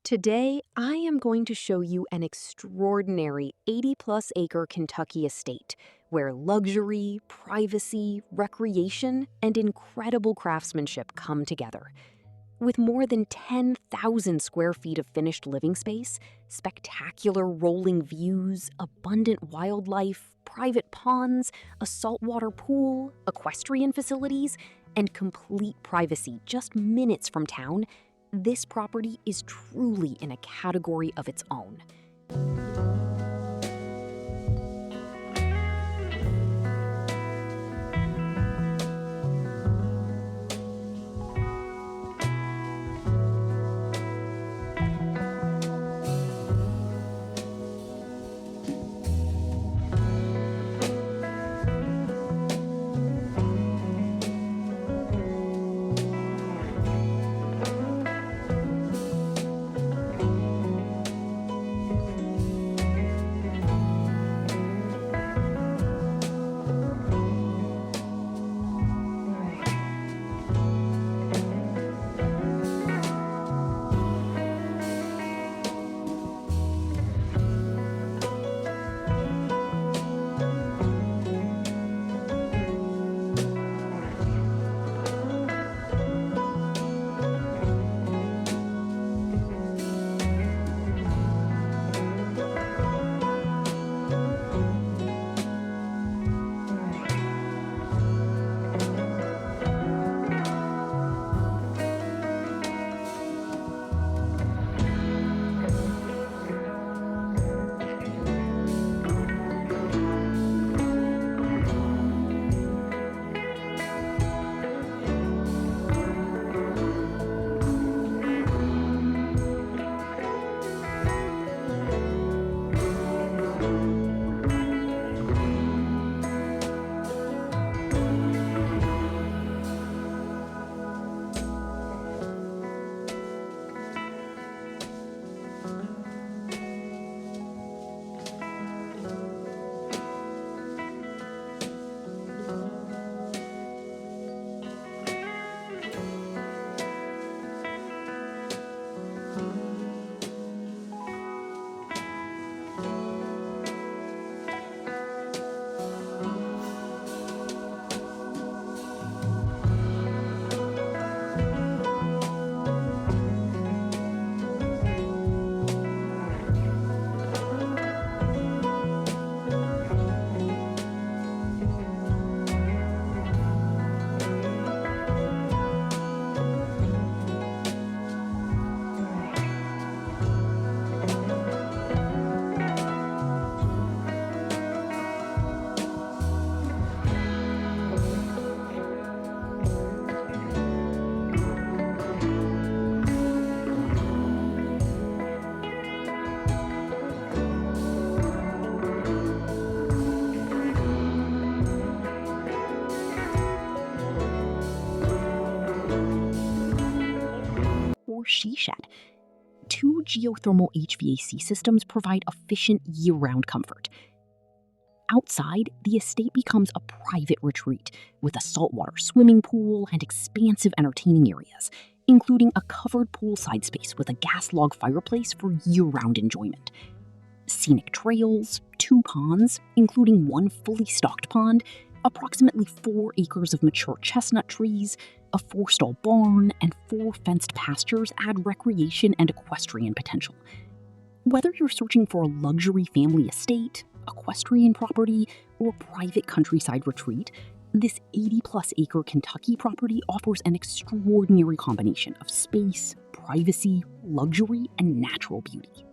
Today, I am going to show you an extraordinary 80-plus acre Kentucky estate where luxury, privacy, recreation, and incredible craftsmanship come together. With more than 10,000 square feet of finished living space, spectacular rolling views, abundant wildlife, private ponds, a saltwater pool, equestrian facilities, and complete privacy just minutes from town, this property is truly in a category of its own. Or she shed. Two geothermal HVAC systems provide efficient year-round comfort. Outside, the estate becomes a private retreat with a saltwater swimming pool and expansive entertaining areas, including a covered poolside space with a gas log fireplace for year-round enjoyment. Scenic trails, two ponds, including one fully stocked pond, approximately 4 acres of mature chestnut trees, a 4-stall barn, and 4 fenced pastures add recreation and equestrian potential. Whether you're searching for a luxury family estate, equestrian property, or private countryside retreat, this 80-plus acre Kentucky property offers an extraordinary combination of space, privacy, luxury, and natural beauty.